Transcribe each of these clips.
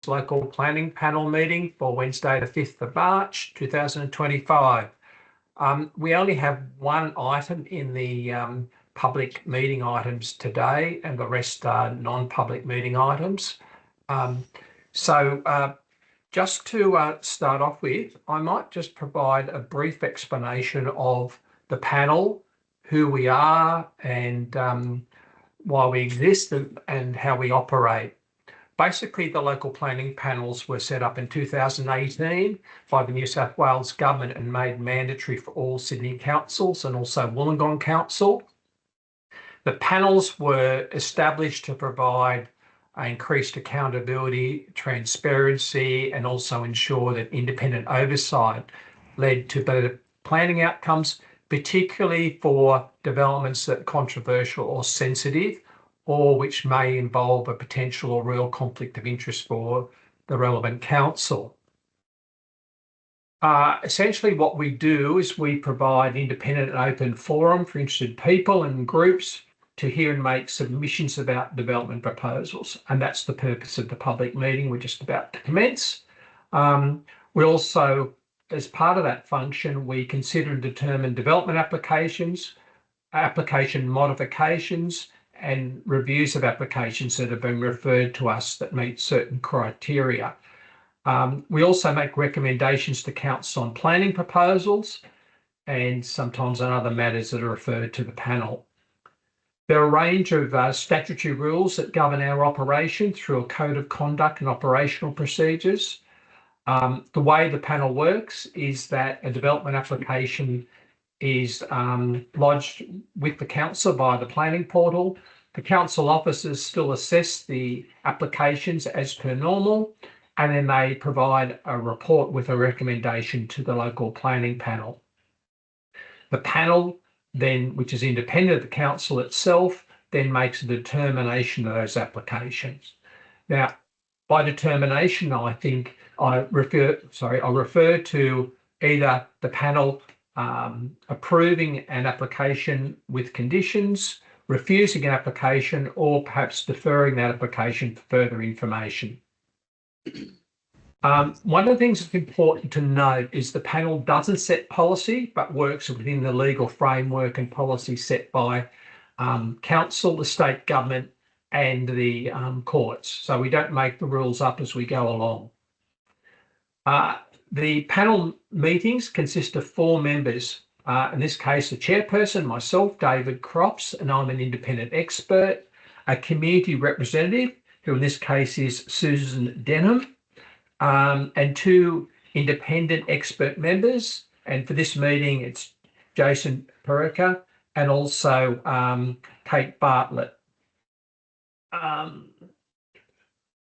Local Planning Panel meeting for Wednesday, the 5th of March, 2025. We only have one item in the public meeting items today, and the rest are non-public meeting items. Just to start off with, I might just provide a brief explanation of the panel, who we are, and why we exist, and how we operate. Basically, the local planning panels were set up in 2018 by the New South Wales government and made mandatory for all Sydney councils and also Wollongong Council. The panels were established to provide increased accountability, transparency, and also ensure that independent oversight led to better planning outcomes, particularly for developments that are controversial or sensitive, or which may involve a potential or real conflict of interest for the relevant council. Essentially, what we do is we provide independent and open forum for interested people and groups to hear and make submissions about development proposals. And that's the purpose of the public meeting we're just about to commence. We also, as part of that function, we consider and determine development applications, application modifications, and reviews of applications that have been referred to us that meet certain criteria. We also make recommendations to council on planning proposals and sometimes on other matters that are referred to the panel. There are a range of statutory rules that govern our operation through a code of conduct and operational procedures. The way the panel works is that a development application is lodged with the council via the planning portal. The council officers still assess the applications as per normal, and then they provide a report with a recommendation to the local planning panel. The panel then, which is independent of the council itself, then makes a determination of those applications. Now, by determination, I think I refer to either the panel approving an application with conditions, refusing an application, or perhaps deferring that application for further information. One of the things that's important to note is the panel doesn't set policy, but works within the legal framework and policy set by council, the state government, and the courts. So we don't make the rules up as we go along. The panel meetings consist of 4 members. In this case, the chairperson, myself, David Crops, and I'm an independent expert, a community representative, who in this case is Susan Denham, and 2 independent expert members. And for this meeting, it's Jason Perica and also Kate Bartlett.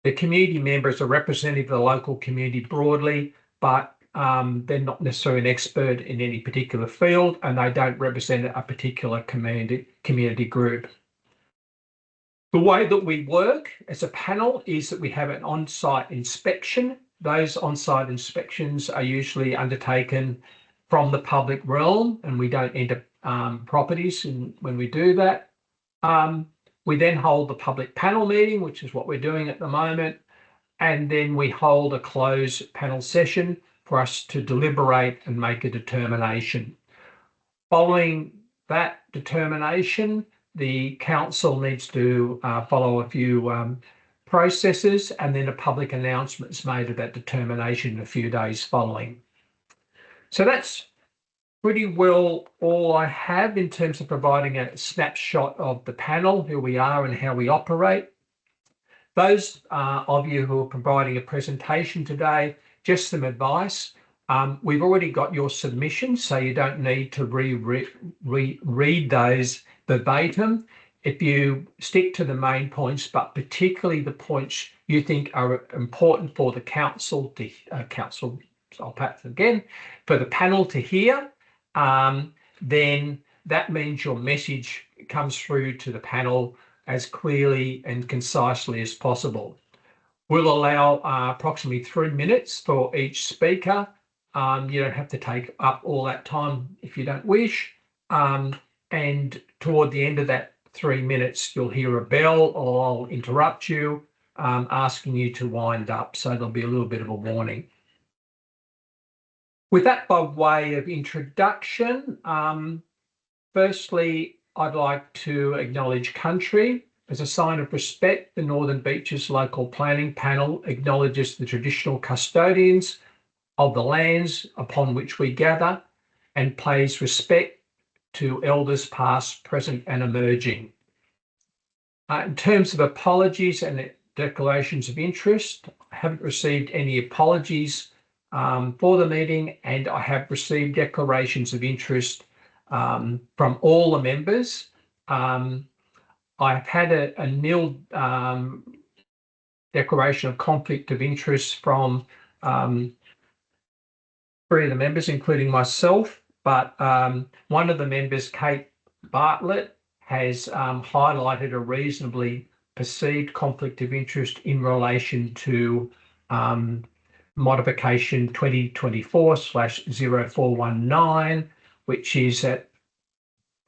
The community members are representative of the local community broadly, but they're not necessarily an expert in any particular field, and they don't represent a particular community group. The way that we work as a panel is that we have an on-site inspection. Those on-site inspections are usually undertaken from the public realm, and we don't enter properties when we do that. We then hold the public panel meeting, which is what we're doing at the moment, and then we hold a closed panel session for us to deliberate and make a determination. Following that determination, the council needs to follow a few processes, and then a public announcement is made of that determination a few days following. So that's pretty well all I have in terms of providing a snapshot of the panel, who we are and how we operate. Those of you who are providing a presentation today, just some advice. We've already got your submissions, so you don't need to read those verbatim. If you stick to the main points, but particularly the points you think are important for the council, I'll perhaps again, for the panel to hear, then that means your message comes through to the panel as clearly and concisely as possible. We'll allow approximately 3 minutes for each speaker. You don't have to take up all that time if you don't wish. And toward the end of that 3 minutes, you'll hear a bell or I'll interrupt you asking you to wind up. So there'll be a little bit of a warning. With that by way of introduction, firstly, I'd like to acknowledge country. As a sign of respect, the Northern Beaches Local Planning Panel acknowledges the traditional custodians of the lands upon which we gather and pays respect to elders past, present and emerging. In terms of apologies and declarations of interest, I haven't received any apologies for the meeting, and I have received declarations of interest from all the members. I've had a nil declaration of conflict of interest from 3 of the members, including myself, but one of the members, Kate Bartlett, has highlighted a reasonably perceived conflict of interest in relation to modification 2024/0419, which is at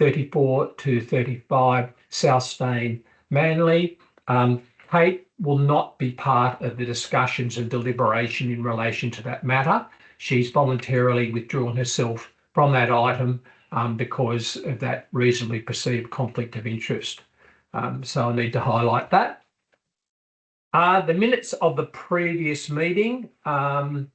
34 to 35 South Stain, Manly. Kate will not be part of the discussions and deliberation in relation to that matter. She's voluntarily withdrawn herself from that item because of that reasonably perceived conflict of interest. So I need to highlight that. The minutes of the previous meeting, the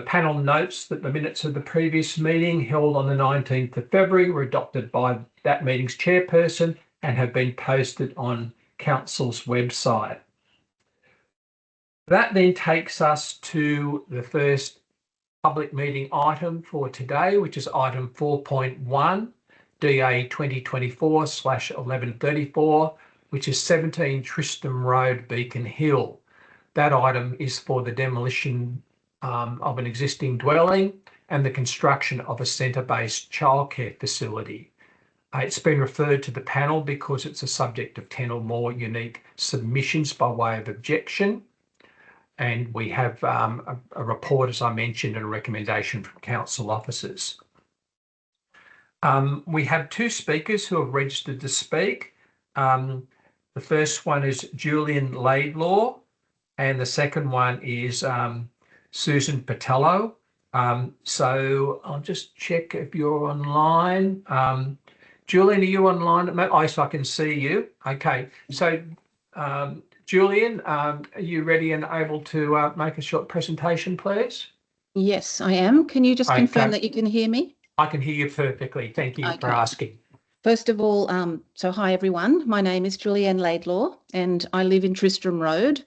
panel notes that the minutes of the previous meeting held on the 19th of February were adopted by that meeting's chairperson and have been posted on Council's website. That then takes us to the first public meeting item for today, which is item 4.1, DA 2024/1134, which is 17 Tristram Road, Beacon Hill. That item is for the demolition of an existing dwelling and the construction of a centre-based childcare facility. It's been referred to the panel because it's a subject of 10 or more unique submissions by way of objection. And we have a report, as I mentioned, and a recommendation from council officers. We have 2 speakers who have registered to speak. The first one is Julian Laidlaw, and the second one is Susan Patello. So I'll just check if you're online. Julian, are you online? Oh, so I can see you. Okay. So Julian, are you ready and able to make a short presentation, please? Yes, I am. Can you just confirm that you can hear me? I can hear you perfectly. Thank you for asking. First of all, so hi everyone. My name is Julianne Laidlaw and I live in Tristram Road,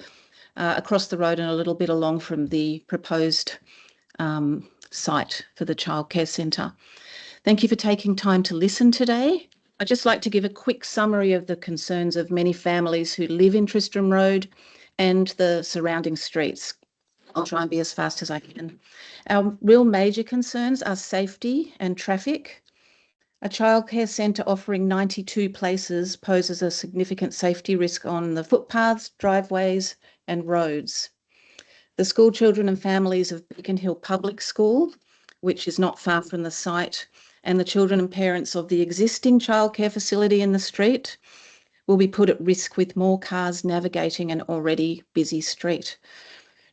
across the road and a little bit along from the proposed site for the childcare centre. Thank you for taking time to listen today. I'd just like to give a quick summary of the concerns of many families who live in Tristram Road and the surrounding streets. I'll try and be as fast as I can. Our real major concerns are safety and traffic. A childcare centre offering 92 places poses a significant safety risk on the footpaths, driveways and roads. The school children and families of Beacon Hill Public School, which is not far from the site, and the children and parents of the existing childcare facility in the street will be put at risk with more cars navigating an already busy street.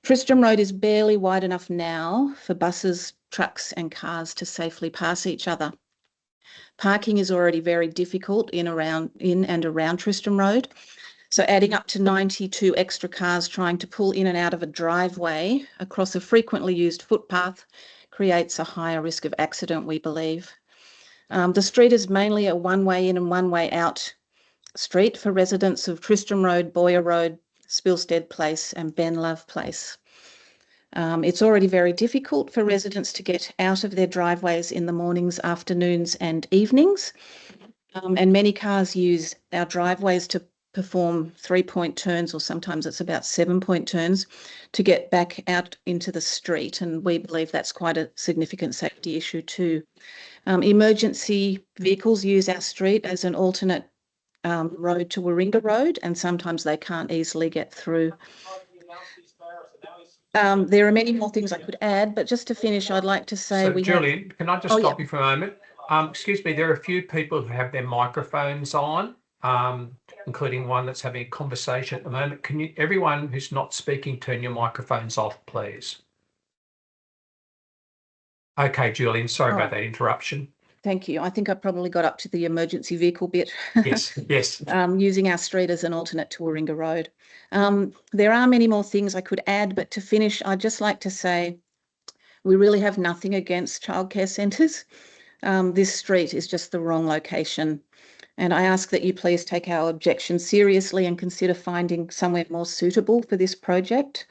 Tristram Road is barely wide enough now for buses, trucks and cars to safely pass each other. Parking is already very difficult in and around Tristram Road. So adding up to 92 extra cars trying to pull in and out of a driveway across a frequently used footpath creates a higher risk of accident, we believe. The street is mainly a one-way in and one-way out street for residents of Tristram Road, Boyer Road, Spilstead Place and Ben Love Place. It's already very difficult for residents to get out of their driveways in the mornings, afternoons and evenings. And many cars use our driveways to perform 3-point turns, or sometimes it's about 7-point turns, to get back out into the street. And we believe that's quite a significant safety issue too. Emergency vehicles use our street as an alternate road to Warringah Road, and sometimes they can't easily get through. There are many more things I could add, but just to finish, I'd like to say Julian, can I just stop you for a moment? Excuse me, there are a few people who have their microphones on. including one that's having a conversation at the moment. Can you, everyone who's not speaking, turn your microphones off, please? Okay, Julian, sorry about that interruption. Thank you. I think I probably got up to the emergency vehicle bit. Yes, yes. Using our street as an alternate to Warringah Road. There are many more things I could add, but to finish, I'd just like to say we really have nothing against childcare centres. This street is just the wrong location. And I ask that you please take our objection seriously and consider finding somewhere more suitable for this project.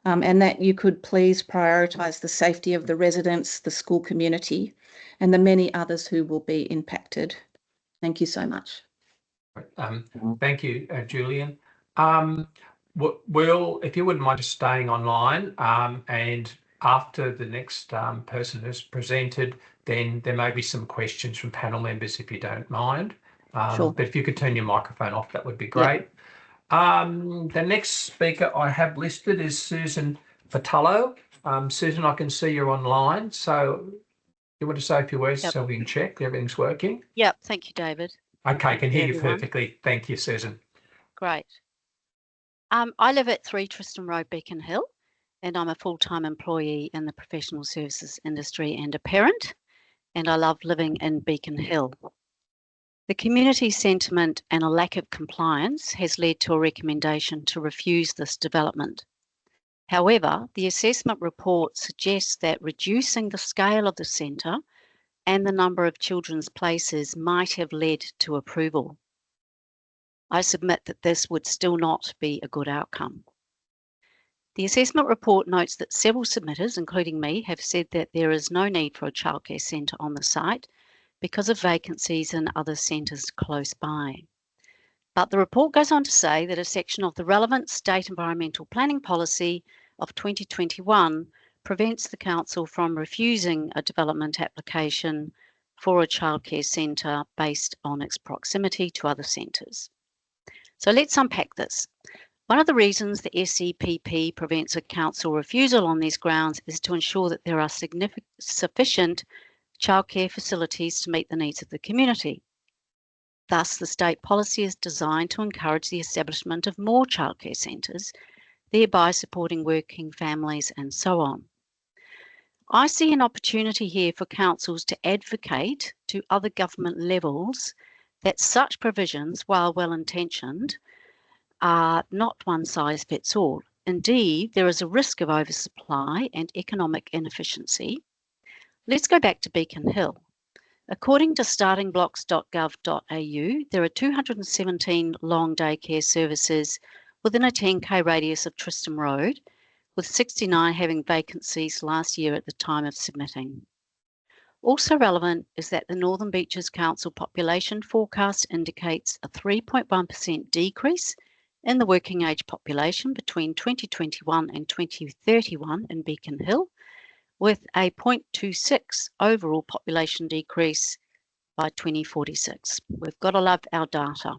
And that you could please prioritise the safety of the residents, the school community, and the many others who will be impacted. Thank you so much. Thank you, Julian. Will, if you wouldn't mind just staying online, and after the next person has presented, then there may be some questions from panel members, if you don't mind. Sure. But if you could turn your microphone off, that would be great. Yep. The next speaker I have listed is Susan Fatullo. Susan, I can see you're online, so you want to say a few words so we can check everything's working? Yep, thank you, David. Okay, I can hear you perfectly. Thank you, Susan. Great. I live at 3 Tristram Road, Beacon Hill, and I'm a full-time employee in the professional services industry and a parent, and I love living in Beacon Hill. The community sentiment and a lack of compliance has led to a recommendation to refuse this development. However, the assessment report suggests that reducing the scale of the centre and the number of children's places might have led to approval. I submit that this would still not be a good outcome. The assessment report notes that several submitters, including me, have said that there is no need for a childcare centre on the site because of vacancies in other centres close by. But the report goes on to say that a section of the relevant state environmental planning policy of 2021 prevents the council from refusing a development application for a childcare centre based on its proximity to other centres. So let's unpack this. One of the reasons the SEPP prevents a council refusal on these grounds is to ensure that there are sufficient childcare facilities to meet the needs of the community. Thus, the state policy is designed to encourage the establishment of more childcare centres, thereby supporting working families and so on. I see an opportunity here for councils to advocate to other government levels that such provisions, while well-intentioned, are not one size fits all. Indeed, there is a risk of oversupply and economic inefficiency. Let's go back to Beacon Hill. According to startingblocks.gov.au, there are 217 long day care services within a 10k radius of Tristram Road, with 69 having vacancies last year at the time of submitting. Also relevant is that the Northern Beaches Council population forecast indicates a 3.1% decrease in the working age population between 2021 and 2031 in Beacon Hill, with a 0.26 overall population decrease by 2046. We've got to love our data.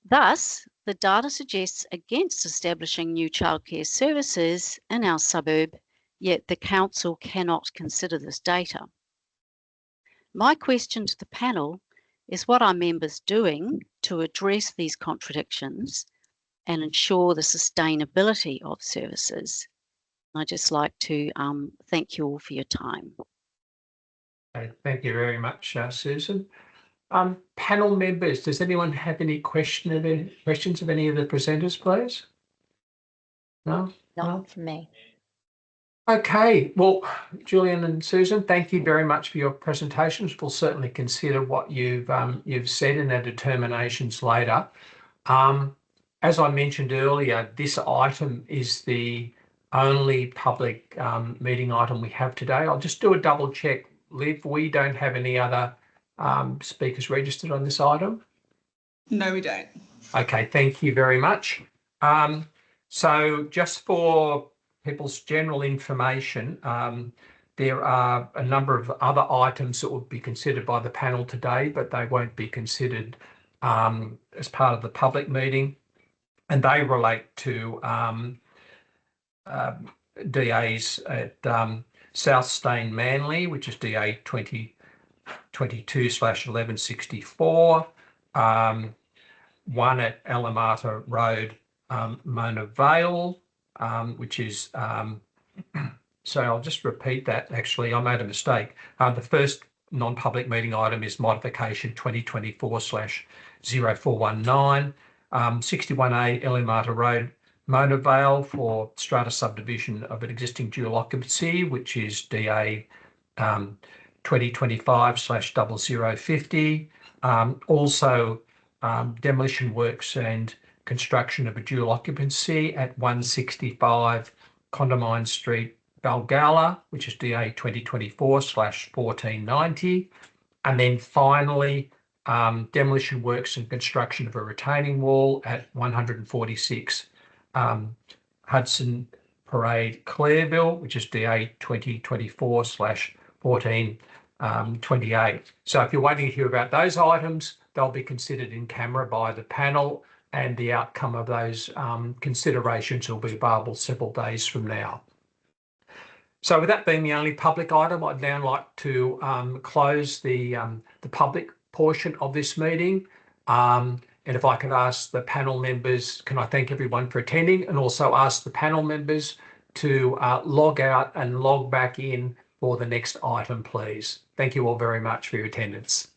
Thus, the data suggests against establishing new childcare services in our suburb, yet the council cannot consider this data. My question to the panel is, what are members doing to address these contradictions and ensure the sustainability of services? I'd just like to thank you all for your time. Okay, thank you very much, Susan. Panel members, does anyone have any questions of any of the presenters, please? No? Not from me. Okay, well, Julian and Susan, thank you very much for your presentations. We'll certainly consider what you've said in our determinations later. As I mentioned earlier, this item is the only public meeting item we have today. I'll just do a double check. Liv, we don't have any other speakers registered on this item? No, we don't. Okay, thank you very much. So just for people's general information, there are a number of other items that will be considered by the panel today, but they won't be considered as part of the public meeting, and they relate to DAs at South Stain Manly, which is DA 2022/1164, one at Alamata Road, Mona Vale, which is, so I'll just repeat that. Actually, I made a mistake. The first non-public meeting item is modification 2024/0419, 61A Alamata Road, Mona Vale for strata subdivision of an existing dual occupancy, which is DA 2025/0050. Also, demolition works and construction of a dual occupancy at 165 Condamine Street, Balgala, which is DA 2024/1490. And then finally, demolition works and construction of a retaining wall at 146 Hudson Parade, Clareville, which is DA 2024/1428. So if you're waiting to hear about those items, they'll be considered in camera by the panel, and the outcome of those considerations will be available several days from now. So with that being the only public item, I'd now like to close the public portion of this meeting. And if I could ask the panel members, can I thank everyone for attending, and also ask the panel members to log out and log back in for the next item, please. Thank you all very much for your attendance.